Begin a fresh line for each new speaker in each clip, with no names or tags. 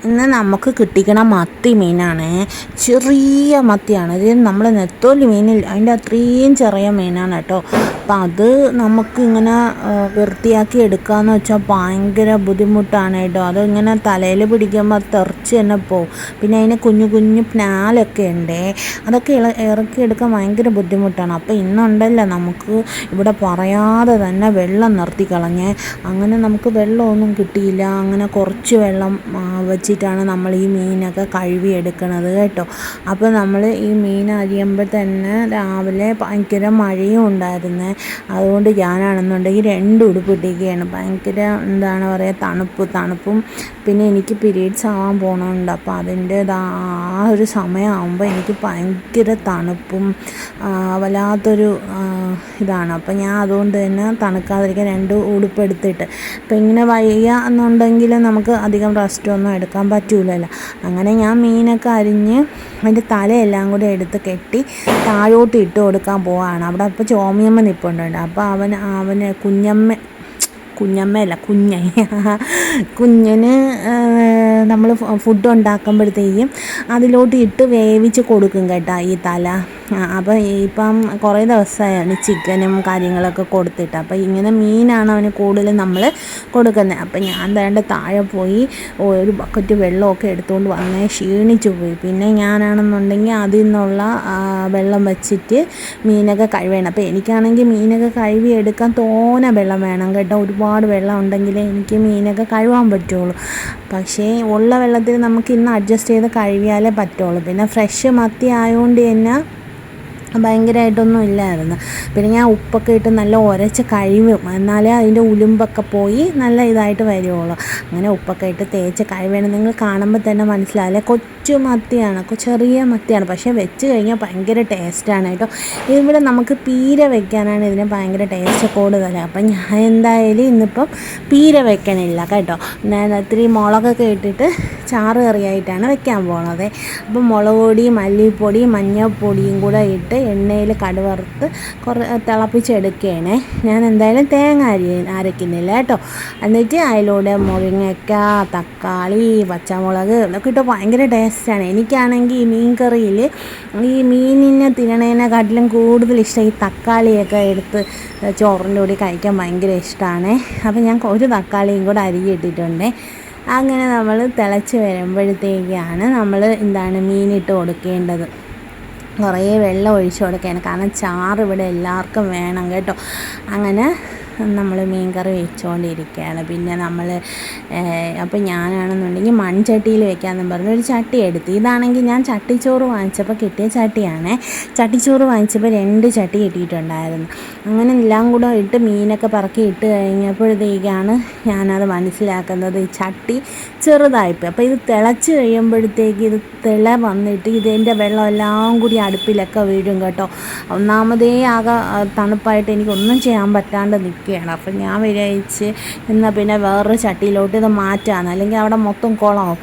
ഇന്ന് നമുക്ക് കിട്ടിക്കണ മത്തി മീനാണ്. ചെറിയ മത്തിയാണ്. ഇത് നമ്മൾ നെത്തോലി മീനിൽ അതിൻ്റെ അത്രയും ചെറിയ മീനാണ് കേട്ടോ. അപ്പം അത് നമുക്ക് ഇങ്ങനെ വൃത്തിയാക്കി എടുക്കാമെന്ന് വെച്ചാൽ ഭയങ്കര ബുദ്ധിമുട്ടാണ് കേട്ടോ. അതിങ്ങനെ തലയിൽ പിടിക്കുമ്പോൾ തെറിച്ച് തന്നെ പോവും. പിന്നെ അതിന് കുഞ്ഞു കുഞ്ഞു പ്നാലൊക്കെ ഉണ്ട്. അതൊക്കെ ഇറക്കിയെടുക്കാൻ ഭയങ്കര ബുദ്ധിമുട്ടാണ്. അപ്പോൾ ഇന്നുണ്ടല്ലോ നമുക്ക് ഇവിടെ പറയാതെ തന്നെ വെള്ളം നിർത്തി കളഞ്ഞ്. അങ്ങനെ നമുക്ക് വെള്ളമൊന്നും കിട്ടിയില്ല. അങ്ങനെ കുറച്ച് വെള്ളം വെച്ചിട്ടാണ് നമ്മൾ ഈ മീനൊക്കെ കഴുകി എടുക്കണത് കേട്ടോ. അപ്പോൾ നമ്മൾ ഈ മീൻ അരിയുമ്പോൾ തന്നെ രാവിലെ ഭയങ്കര മഴയും ഉണ്ടായിരുന്നു. അതുകൊണ്ട് ഞാനാണെന്നുണ്ടെങ്കിൽ 2 ഉടുപ്പ് ഇട്ടിരിക്കുകയാണ്. ഭയങ്കര എന്താണ് പറയുക, തണുപ്പും പിന്നെ എനിക്ക് പീരീഡ്സ് ആവാൻ പോകണമുണ്ട്. അപ്പോൾ അതിൻ്റെ ആ ഒരു സമയമാകുമ്പോൾ എനിക്ക് ഭയങ്കര തണുപ്പും വല്ലാത്തൊരു ഇതാണ്. അപ്പോൾ ഞാൻ അതുകൊണ്ട് തന്നെ തണുക്കാതിരിക്കാൻ 2 ഉടുപ്പ് എടുത്തിട്ട്, അപ്പോൾ ഇങ്ങനെ വയ്യ എന്നുണ്ടെങ്കിൽ നമുക്ക് അധികം റെസ്റ്റൊന്നും എടുക്കാൻ പറ്റൂലല്ലോ. അങ്ങനെ ഞാൻ മീനൊക്കെ അരിഞ്ഞ് അതിൻ്റെ തലയെല്ലാം കൂടി എടുത്ത് കെട്ടി താഴോട്ട് ഇട്ട് കൊടുക്കാൻ പോവാണ്. അവിടെ ഇപ്പോൾ ചോമിയമ്മ നിൽപ്പുണ്ട്. അപ്പോൾ അവന് കുഞ്ഞന് നമ്മൾ ഫുഡ് ഉണ്ടാക്കുമ്പോഴത്തേക്കും അതിലോട്ട് ഇട്ട് വേവിച്ച് കൊടുക്കും കേട്ടോ ഈ തല. അപ്പോൾ ഇപ്പം കുറേ ദിവസമായാണ് ചിക്കനും കാര്യങ്ങളൊക്കെ കൊടുത്തിട്ട്. അപ്പോൾ ഇങ്ങനെ മീനാണ് അവന് കൂടുതലും നമ്മൾ കൊടുക്കുന്നത്. അപ്പോൾ ഞാൻ വേണ്ട താഴെ പോയി ഒരു ബക്കറ്റ് വെള്ളമൊക്കെ എടുത്തുകൊണ്ട് വന്നേ ക്ഷീണിച്ചു പോയി. പിന്നെ ഞാനാണെന്നുണ്ടെങ്കിൽ അതിൽ നിന്നുള്ള വെള്ളം വെച്ചിട്ട് മീനൊക്കെ കഴുകണം. അപ്പോൾ എനിക്കാണെങ്കിൽ മീനൊക്കെ കഴുകി എടുക്കാൻ തോനെ വെള്ളം വേണം കേട്ടോ. ഒരുപാട് വെള്ളം ഉണ്ടെങ്കിലേ എനിക്ക് മീനൊക്കെ കഴുകാൻ പറ്റുള്ളൂ. പക്ഷേ ഉള്ള വെള്ളത്തിൽ നമുക്ക് ഇന്ന് അഡ്ജസ്റ്റ് ചെയ്ത് കഴുകിയാലേ പറ്റുള്ളൂ. പിന്നെ ഫ്രഷ് മത്തി ആയതുകൊണ്ട് തന്നെ ഭയങ്കരമായിട്ടൊന്നും ഇല്ലായിരുന്നു. പിന്നെ ഞാൻ ഉപ്പൊക്കെ ഇട്ട് നല്ല ഉരച്ച് കഴുകും, എന്നാലേ അതിൻ്റെ ഉലുമ്പൊക്കെ പോയി നല്ല ഇതായിട്ട് വരുള്ളൂ. അങ്ങനെ ഉപ്പൊക്കെ ഇട്ട് തേച്ച് കഴുകണം. നിങ്ങൾ കാണുമ്പോൾ തന്നെ മനസ്സിലാവില്ലേ, കൊച്ചു മത്തിയാണ്, ചെറിയ മത്തിയാണ്. പക്ഷേ വെച്ച് കഴിഞ്ഞാൽ ഭയങ്കര ടേസ്റ്റാണ് കേട്ടോ. ഇവിടെ നമുക്ക് പീര വെക്കാനാണ് ഇതിന് ഭയങ്കര ടേസ്റ്റ് കൂടുതൽ. അപ്പം ഞാൻ എന്തായാലും ഇന്നിപ്പം പീര വെക്കണില്ല കേട്ടോ. ഞാൻ ഇത്തിരി മുളകൊക്കെ ഇട്ടിട്ട് ചാറ് കറിയായിട്ടാണ് വെക്കാൻ പോണത്. അപ്പം മുളക് പൊടി, മല്ലിപ്പൊടി, മഞ്ഞൾപ്പൊടിയും കൂടെ ഇട്ട് എണ്ണയിൽ കടുവറുത്ത് തിളപ്പിച്ചെടുക്കുകയാണ്. ഞാൻ എന്തായാലും തേങ്ങ അരയ്ക്കുന്നില്ല കേട്ടോ. എന്നിട്ട് അതിലൂടെ മുരിങ്ങയ്ക്ക, തക്കാളി, പച്ചമുളക് ഇതൊക്കെ ഇട്ട് ഭയങ്കര ടേസ്റ്റാണ്. എനിക്കാണെങ്കിൽ ഈ മീൻ കറിയിൽ ഈ മീനിനെ തിന്നണേനെക്കാട്ടിലും കൂടുതൽ ഇഷ്ടം ഈ തക്കാളിയൊക്കെ എടുത്ത് ചോറിൻ്റെ കൂടി കഴിക്കാൻ ഭയങ്കര ഇഷ്ടമാണ്. അപ്പോൾ ഞാൻ ഒരു തക്കാളിയും കൂടെ അരിഞ്ഞിട്ടിട്ടുണ്ട്. അങ്ങനെ നമ്മൾ തിളച്ച് വരുമ്പോഴത്തേക്കാണ് നമ്മൾ മീനിട്ട് കൊടുക്കേണ്ടത്. കുറേ വെള്ളം ഒഴിച്ച് കൊടുക്കുകയാണ്, കാരണം ചാറ് ഇവിടെ എല്ലാവർക്കും വേണം കേട്ടോ. അങ്ങനെ നമ്മൾ മീൻ കറി വെച്ചുകൊണ്ടിരിക്കുകയാണ്. പിന്നെ നമ്മൾ അപ്പോൾ ഞാനാണെന്നുണ്ടെങ്കിൽ മൺചട്ടിയിൽ വെക്കാമെന്ന് പറഞ്ഞ് ഒരു ചട്ടി എടുത്ത്. ഇതാണെങ്കിൽ ഞാൻ ചട്ടിച്ചോറ് വാങ്ങിച്ചപ്പോൾ കിട്ടിയ ചട്ടിയാണ്. ചട്ടിച്ചോറ് വാങ്ങിച്ചപ്പോൾ 2 ചട്ടി കിട്ടിയിട്ടുണ്ടായിരുന്നു. അങ്ങനെ എല്ലാം കൂടെ ഇട്ട് മീനൊക്കെ പറക്കി ഇട്ട് കഴിഞ്ഞപ്പോഴത്തേക്കാണ് ഞാനത് മനസ്സിലാക്കുന്നത്, ഈ ചട്ടി ചെറുതായിപ്പോയി. അപ്പോൾ ഇത് തിളച്ച് കഴിയുമ്പോഴത്തേക്ക് ഇത് തിള വന്നിട്ട് ഇതിൻ്റെ വെള്ളം എല്ലാം കൂടി അടുപ്പിലൊക്കെ വീഴും കേട്ടോ. ഒന്നാമതേ ആകെ തണുപ്പായിട്ട് എനിക്കൊന്നും ചെയ്യാൻ പറ്റാണ്ട് നിൽക്കുകയാണ്. അപ്പം ഞാൻ വിചാരിച്ച് എന്നാൽ പിന്നെ വേറൊരു ചട്ടിയിലോട്ട് ഇത് മാറ്റാമെന്ന്, അല്ലെങ്കിൽ അവിടെ മൊത്തം കുളമാവും.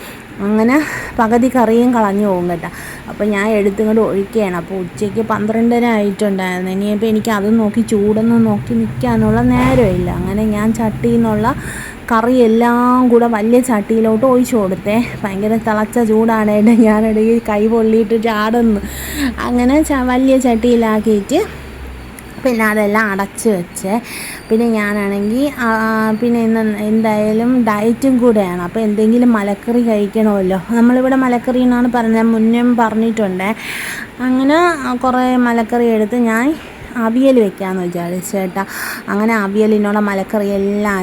അങ്ങനെ പകുതി കറിയും കളഞ്ഞു പോകും കേട്ടോ. അപ്പോൾ ഞാൻ എടുത്തിങ്ങോട്ട് ഒഴിക്കുകയാണ്. അപ്പോൾ ഉച്ചയ്ക്ക് 12:30 ആയിട്ടുണ്ടായിരുന്നു. ഇനിയിപ്പോൾ എനിക്ക് അത് നോക്കി ചൂടൊന്നും നോക്കി നിൽക്കാനുള്ള നേരമില്ല. അങ്ങനെ ഞാൻ ചട്ടിയിൽ നിന്നുള്ള കറി എല്ലാം കൂടെ വലിയ ചട്ടിയിലോട്ട് ഒഴിച്ചു കൊടുത്തേ. ഭയങ്കര തിളച്ച ചൂടാനായിട്ട് ഞാനിടയിൽ കൈ പൊള്ളിയിട്ട് ചാടുന്നു. അങ്ങനെ വലിയ ചട്ടിയിലാക്കിയിട്ട് പിന്നെ അതെല്ലാം അടച്ച് വെച്ച്. പിന്നെ ഞാനാണെങ്കിൽ പിന്നെ ഇന്ന് എന്തായാലും ഡയറ്റും കൂടെയാണ്. അപ്പോൾ എന്തെങ്കിലും മലക്കറി കഴിക്കണമല്ലോ. നമ്മളിവിടെ മലക്കറി എന്നാണ് പറഞ്ഞത്, മുന്നേ പറഞ്ഞിട്ടുണ്ട്. അങ്ങനെ കുറേ മലക്കറി എടുത്ത് ഞാൻ അവിയൽ വെക്കാമെന്ന് വിചാരിച്ചു കേട്ടോ. അങ്ങനെ അവിയലിനോടെ മലക്കറി എല്ലാം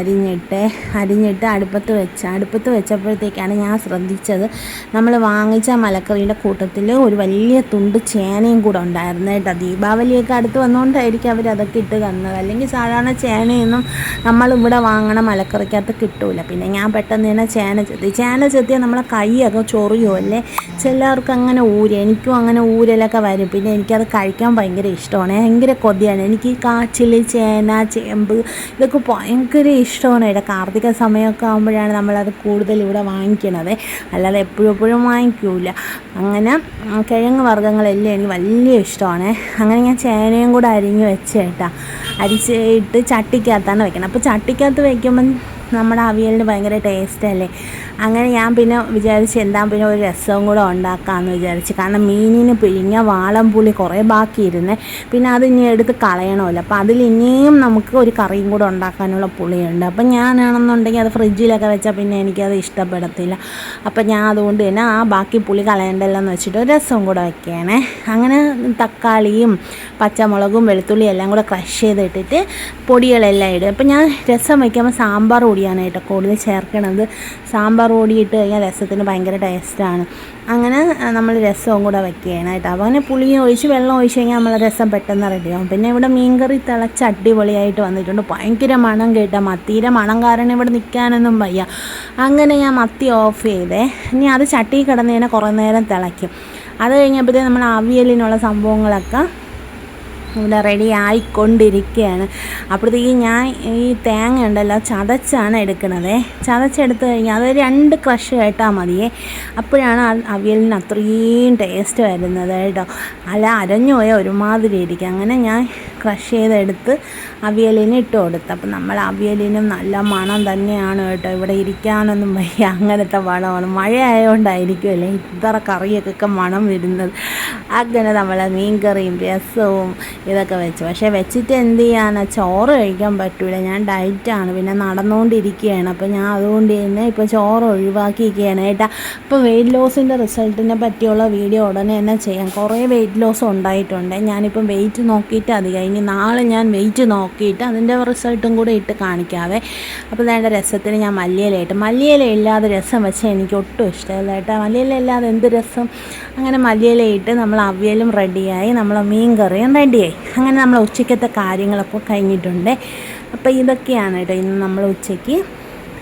അരിഞ്ഞിട്ട് അടുപ്പത്ത് വെച്ചപ്പോഴത്തേക്കാണ് ഞാൻ ശ്രദ്ധിച്ചത്, നമ്മൾ വാങ്ങിച്ച മലക്കറിയുടെ കൂട്ടത്തിൽ ഒരു വലിയ തുണ്ട് ചേനയും കൂടെ ഉണ്ടായിരുന്നു കേട്ടോ. ദീപാവലിയൊക്കെ അടുത്ത് വന്നുകൊണ്ടായിരിക്കും അവരതൊക്കെ ഇട്ട് തന്നത്. അല്ലെങ്കിൽ സാധാരണ ചേനയൊന്നും നമ്മളിവിടെ വാങ്ങണ മലക്കറിക്കകത്ത് കിട്ടൂല. പിന്നെ ഞാൻ പെട്ടെന്ന് തന്നെ ചേന ചെത്തിയാൽ നമ്മളെ കൈയൊക്കെ ചൊറിയുമല്ലേ, ചിലർക്ക് അങ്ങനെ എനിക്കും അങ്ങനെ ഊരലൊക്കെ വരും. പിന്നെ എനിക്കത് കഴിക്കാൻ ഭയങ്കര ഇഷ്ടമാണ്, ഭയങ്കര കൊതിയാണ്. എനിക്ക് കാച്ചിൽ, ചേന, ചേമ്പ് ഇതൊക്കെ ഭയങ്കര ഇഷ്ടമാണ്. ഇവിടെ കാർത്തിക സമയമൊക്കെ ആകുമ്പോഴാണ് നമ്മളത് കൂടുതൽ ഇവിടെ വാങ്ങിക്കണത്, അല്ലാതെ എപ്പോഴും വാങ്ങിക്കൂല. അങ്ങനെ കിഴങ്ങ് വർഗ്ഗങ്ങളെല്ലാം എനിക്ക് വലിയ ഇഷ്ടമാണ്. അങ്ങനെ ഞാൻ ചേനയും കൂടെ അരിഞ്ഞ് വെച്ച് കേട്ടോ. അരിച്ചിട്ട് ചട്ടിക്കകത്താണ് വെക്കണം. അപ്പോൾ ചട്ടിക്കകത്ത് വയ്ക്കുമ്പം നമ്മുടെ അവിയലിന് ഭയങ്കര ടേസ്റ്റല്ലേ. അങ്ങനെ ഞാൻ പിന്നെ വിചാരിച്ച് എന്താ പിന്നെ ഒരു രസവും കൂടെ ഉണ്ടാക്കാമെന്ന് വിചാരിച്ച്. കാരണം മീനിന് പിഴിഞ്ഞ വാളംപുളി കുറേ ബാക്കിയിരുന്നേ, പിന്നെ അത് ഇനി എടുത്ത് കളയണമല്ലോ. അപ്പോൾ അതിൽ ഇനിയും നമുക്ക് ഒരു കറിയും കൂടെ ഉണ്ടാക്കാനുള്ള പുളിയുണ്ട്. അപ്പം ഞാനാണെന്നുണ്ടെങ്കിൽ അത് ഫ്രിഡ്ജിലൊക്കെ വെച്ചാൽ പിന്നെ എനിക്കത് ഇഷ്ടപ്പെടത്തില്ല. അപ്പം ഞാൻ അതുകൊണ്ട് തന്നെ ആ ബാക്കി പുളി കളയണ്ടല്ലോ എന്ന് വെച്ചിട്ട് ഒരു രസവും കൂടെ വയ്ക്കുകയാണേ. അങ്ങനെ തക്കാളിയും പച്ചമുളകും വെളുത്തുള്ളിയും എല്ലാം കൂടെ ക്രഷ് ചെയ്തിട്ടിട്ട് പൊടികളെല്ലാം ഇടും. അപ്പം ഞാൻ രസം വയ്ക്കുമ്പോൾ സാമ്പാർ പൊടിയാണ് കൂടുതൽ ചേർക്കണത്. സാമ്പാർ പൊടി ഇട്ട് കഴിഞ്ഞാൽ രസത്തിന് ഭയങ്കര ടേസ്റ്റാണ്. അങ്ങനെ നമ്മൾ രസവും കൂടെ വയ്ക്കുകയാണ് അപ്പോൾ അങ്ങനെ പുളിയും ഒഴിച്ച് വെള്ളം ഒഴിച്ച് കഴിഞ്ഞാൽ നമ്മൾ രസം പെട്ടെന്ന് റെഡിയാവും. പിന്നെ ഇവിടെ മീൻകറി തിളച്ച് അടിപൊളിയായിട്ട് വന്നിട്ടുണ്ട്. ഭയങ്കര മണം കേട്ടോ, മത്തിയുടെ മണം കാരണം ഇവിടെ നിൽക്കാനൊന്നും വയ്യ. അങ്ങനെ ഞാൻ മത്തി ഓഫ് ചെയ്തേ. ഇനി അത് ചട്ടി കിടന്ന് തന്നെ കുറേ നേരം തിളയ്ക്കും. അത് കഴിഞ്ഞപ്പോഴത്തേ നമ്മൾ അവിയലിനുള്ള സംഭവങ്ങളൊക്കെ ഇവിടെ റെഡി ആയിക്കൊണ്ടിരിക്കുകയാണ്. അപ്പോഴത്തേക്ക് ഞാൻ ഈ തേങ്ങ ഉണ്ടല്ലോ ചതച്ചാണ് എടുക്കണത്. ചതച്ചെടുത്ത് കഴിഞ്ഞാൽ അത് 2 ക്രഷ് കേട്ടാൽ മതിയേ. അപ്പോഴാണ് അവിയലിന് അത്രയും ടേസ്റ്റ് വരുന്നത് കേട്ടോ. അല്ല അരഞ്ഞു പോയാൽ ഒരുമാതിരി ഇരിക്കും. അങ്ങനെ ഞാൻ ക്രഷ് ചെയ്തെടുത്ത് അവിയലിന് ഇട്ട് കൊടുത്തു. അപ്പം നമ്മൾ അവിയലിനും നല്ല മണം തന്നെയാണ് കേട്ടോ. ഇവിടെ ഇരിക്കാനൊന്നും വയ്യ, അങ്ങനത്തെ മണമാണ്. മഴ ആയതുകൊണ്ടായിരിക്കുമല്ലേ ഇത്ര കറിയൊക്കെ മണം വരുന്നത്. അങ്ങനെ നമ്മൾ മീൻകറിയും രസവും ഇതൊക്കെ വെച്ചു. പക്ഷേ വെച്ചിട്ട് എന്ത് ചെയ്യാനാ, ചോറ് കഴിക്കാൻ പറ്റില്ല. ഞാൻ ഡയറ്റാണ്, പിന്നെ നടന്നുകൊണ്ടിരിക്കുകയാണ്. അപ്പോൾ ഞാൻ അതുകൊണ്ട് തന്നെ ഇപ്പോൾ ചോറ് ഒഴിവാക്കിയിരിക്കുകയാണ് കേട്ടോ. അപ്പോൾ വെയിറ്റ് ലോസിൻ്റെ റിസൾട്ടിനെ പറ്റിയുള്ള വീഡിയോ ഉടനെ തന്നെ ചെയ്യാം. കുറേ വെയിറ്റ് ലോസ് ഉണ്ടായിട്ടുണ്ട്. ഞാനിപ്പം വെയിറ്റ് നോക്കിയിട്ട് അധികം ഇനി നാളെ ഞാൻ വെയിറ്റ് നോക്കിയിട്ട് അതിൻ്റെ റിസൾട്ടും കൂടെ ഇട്ട് കാണിക്കാവേ. അപ്പോൾ വേണ്ട രസത്തിന് ഞാൻ മല്ലിയില ഇല്ലാതെ രസം വെച്ചാൽ എനിക്ക് ഒട്ടും ഇഷ്ടമല്ല കേട്ടോ. മല്ലിയില ഇല്ലാതെ എന്ത് രസം. അങ്ങനെ മല്ലിയില ഇട്ട് നമ്മൾ അവിയലും റെഡിയായി, നമ്മൾ മീൻ കറിയും റെഡിയായി. അങ്ങനെ നമ്മൾ ഉച്ചയ്ക്കത്തെ കാര്യങ്ങളൊക്കെ കഴിഞ്ഞിട്ടുണ്ട്. അപ്പോൾ ഇതൊക്കെയാണ് കേട്ടോ ഇന്ന് നമ്മൾ ഉച്ചയ്ക്ക്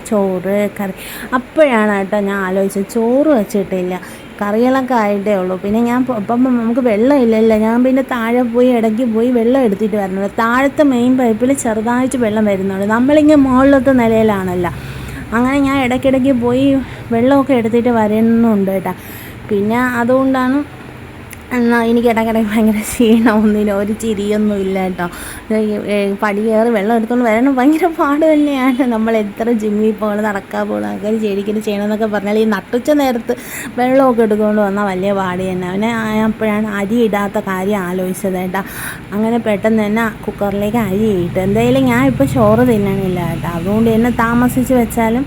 ചോറ് കറി. അപ്പോഴാണ് കേട്ടോ ഞാൻ ആലോചിച്ചത് ചോറ് വെച്ചിട്ടില്ല, കറികളൊക്കെ ആയിട്ടേ ഉള്ളൂ. പിന്നെ ഞാൻ ഇപ്പം നമുക്ക് വെള്ളം ഇല്ലല്ലോ. ഞാൻ പിന്നെ താഴെ പോയി ഇടയ്ക്ക് പോയി വെള്ളം എടുത്തിട്ട് വരണമല്ലോ. താഴത്തെ മെയിൻ പൈപ്പിൽ ചെറുതായിട്ട് വെള്ളം വരുന്നുള്ളൂ. നമ്മളിങ്ങനെ മുകളിലത്തെ നിലയിലാണല്ലോ. അങ്ങനെ ഞാൻ ഇടയ്ക്കിടയ്ക്ക് പോയി വെള്ളമൊക്കെ എടുത്തിട്ട് വരുന്നുണ്ട് കേട്ടോ. പിന്നെ അതുകൊണ്ടാണ് എന്നാൽ എനിക്ക് ഇടയ്ക്കിടയ്ക്ക് ഭയങ്കര ക്ഷീണമൊന്നുമില്ല, ഒരു ചിരിയൊന്നും ഇല്ല കേട്ടോ. പടി കയറി വെള്ളം എടുത്തുകൊണ്ട് വരണം ഭയങ്കര പാട് തന്നെയാണ്. നമ്മൾ എത്ര ജിമ്മിൽ പോകണം, നടക്കാൻ പോകണം, അങ്ങനെ ശരിക്കും ചെയ്യണമെന്നൊക്കെ പറഞ്ഞാൽ ഈ നട്ടുച്ച നേരത്ത് വെള്ളമൊക്കെ എടുത്തുകൊണ്ട് വന്നാൽ വലിയ പാട് തന്നെ. അവനെ അപ്പോഴാണ് അരി ഇടാത്ത കാര്യം ആലോചിച്ചത് കേട്ടോ. അങ്ങനെ പെട്ടെന്ന് തന്നെ കുക്കറിലേക്ക് അരി ഇട്ട്. എന്തായാലും ഞാൻ ഇപ്പോൾ ചോറ് തിന്നണില്ല കേട്ടോ. അതുകൊണ്ട് തന്നെ താമസിച്ച് വെച്ചാലും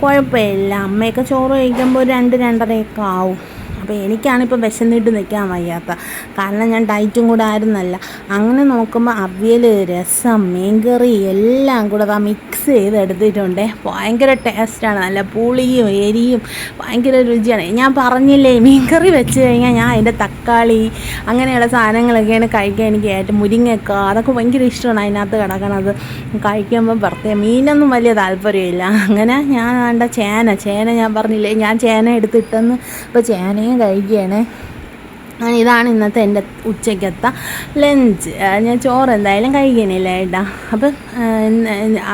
കുഴപ്പമില്ല. അമ്മയൊക്കെ ചോറ് കഴിക്കുമ്പോൾ 2-2:30 ആവും. അപ്പോൾ എനിക്കാണിപ്പോൾ വിശന്നിട്ട് നിൽക്കാൻ വയ്യാത്ത, കാരണം ഞാൻ ഡയറ്റും കൂടെ ആയിരുന്നല്ല. അങ്ങനെ നോക്കുമ്പോൾ അവിയൽ, രസം, മീൻകറി എല്ലാം കൂടെ മിക്സ് ചെയ്തെടുത്തിട്ടുണ്ട്. ഭയങ്കര ടേസ്റ്റാണ്, നല്ല പുളിയും എരിയും ഭയങ്കര രുചിയാണ്. ഞാൻ പറഞ്ഞില്ലേ മീൻകറി വെച്ച് കഴിഞ്ഞാൽ ഞാൻ അതിൻ്റെ തക്കാളി അങ്ങനെയുള്ള സാധനങ്ങളൊക്കെയാണ് കഴിക്കാൻ എനിക്ക് ഏറ്റവും. മുരിങ്ങക്ക അതൊക്കെ ഭയങ്കര ഇഷ്ടമാണ് അതിനകത്ത് കിടക്കണത്. കഴിക്കുമ്പോൾ പ്രത്യേകം മീനൊന്നും വലിയ താല്പര്യമില്ല. അങ്ങനെ ഞാൻ വേണ്ട ചേന ഞാൻ പറഞ്ഞില്ലേ ഞാൻ ചേന എടുത്തിട്ടെന്ന്. അപ്പോൾ ചേനയും കഴിക്കുകയാണ്. ഇതാണ് ഇന്നത്തെ എൻ്റെ ഉച്ചയ്ക്കത്തെ ലഞ്ച്. ഞാൻ ചോറ് എന്തായാലും കഴിക്കണില്ല കേട്ടോ. അപ്പം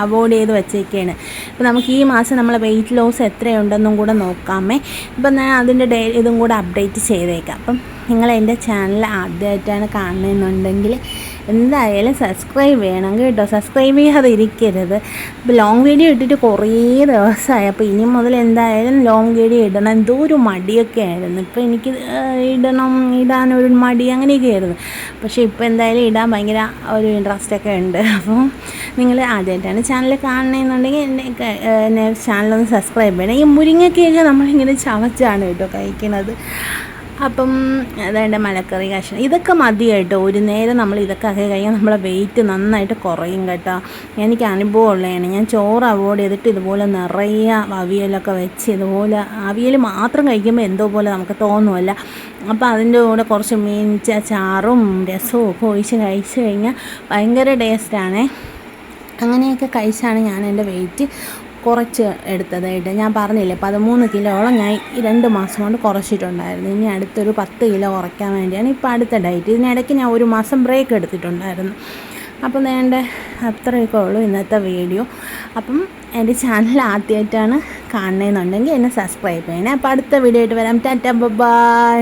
അവോയ്ഡ് ചെയ്ത് വെച്ചേക്കാണ്. അപ്പോൾ നമുക്ക് ഈ മാസം നമ്മൾ വെയിറ്റ് ലോസ് എത്രയുണ്ടെന്നും കൂടെ നോക്കാമേ. ഇപ്പം ഞാൻ അതിൻ്റെ ഇതും കൂടെ അപ്ഡേറ്റ് ചെയ്തേക്കാം. അപ്പം നിങ്ങൾ എൻ്റെ ചാനൽ ആദ്യമായിട്ടാണ് കാണുന്നതെന്നുണ്ടെങ്കിൽ എന്തായാലും സബ്സ്ക്രൈബ് ചെയ്യണം കേട്ടോ. സബ്സ്ക്രൈബ് ചെയ്യാതെ ഇരിക്കരുത്. ഇപ്പോൾ ലോങ് വീഡിയോ ഇട്ടിട്ട് കുറേ ദിവസമായി. അപ്പോൾ ഇനി മുതൽ എന്തായാലും ലോങ് വീഡിയോ ഇടണം. എന്തോ ഒരു മടിയൊക്കെ ആയിരുന്നു. ഇപ്പോൾ എനിക്ക് ഇടാനൊരു മടി അങ്ങനെയൊക്കെ ആയിരുന്നു. പക്ഷേ ഇപ്പോൾ എന്തായാലും ഇടാൻ ഭയങ്കര ഒരു ഇൻട്രസ്റ്റൊക്കെ ഉണ്ട്. അപ്പോൾ നിങ്ങൾ ആദ്യമായിട്ടാണ് ചാനൽ കാണണമെന്നുണ്ടെങ്കിൽ എന്നെ ചാനലൊന്ന് സബ്സ്ക്രൈബ് ചെയ്യണം. ഈ മുരിങ്ങയ്ക്കൊക്കെ നമ്മളിങ്ങനെ ചവച്ചാണ് കേട്ടോ കഴിക്കുന്നത്. അപ്പം അതെൻ്റെ മലക്കറി കഷ്ണം ഇതൊക്കെ മതി കേട്ടോ. ഒരു നേരം നമ്മൾ ഇതൊക്കെ ആക്കി കഴിഞ്ഞാൽ നമ്മളെ വെയിറ്റ് നന്നായിട്ട് കുറയും കേട്ടോ. എനിക്ക് അനുഭവം ഉള്ളതാണ്. ഞാൻ ചോറ് അവോയ്ഡ് ചെയ്തിട്ട് ഇതുപോലെ നിറയെ അവിയലൊക്കെ വെച്ച് ഇതുപോലെ അവിയൽ മാത്രം കഴിക്കുമ്പോൾ എന്തോ പോലെ നമുക്ക് തോന്നുമല്ല. അപ്പോൾ അതിൻ്റെ കൂടെ കുറച്ച് മീൻ ചാറും രസവും ഒക്കെ ഒഴിച്ച് കഴിച്ച് കഴിഞ്ഞാൽ ഭയങ്കര ടേസ്റ്റാണേ. അങ്ങനെയൊക്കെ കഴിച്ചാണ് ഞാൻ എൻ്റെ വെയിറ്റ് കുറച്ച് എടുത്തതായിട്ട്. ഞാൻ പറഞ്ഞില്ലേ 13 കിലോളം ഞാൻ ഈ 2 മാസം കൊണ്ട് കുറച്ചിട്ടുണ്ടായിരുന്നു. ഇനി അടുത്തൊരു 10 കിലോ കുറയ്ക്കാൻ വേണ്ടിയാണ് ഇപ്പോൾ അടുത്ത ഡയറ്റ്. ഇതിനിടയ്ക്ക് ഞാൻ 1 മാസം ബ്രേക്ക് എടുത്തിട്ടുണ്ടായിരുന്നു. അപ്പം വേണ്ട അത്രയൊക്കെ ഉള്ളൂ ഇന്നത്തെ വീഡിയോ. അപ്പം എൻ്റെ ചാനൽ ആദ്യമായിട്ടാണ് കാണണമെന്നുണ്ടെങ്കിൽ എന്നെ സബ്സ്ക്രൈബ് ചെയ്യണേ. അപ്പോൾ അടുത്ത വീഡിയോ ആയിട്ട് വരാം. ടാറ്റ ബൈ.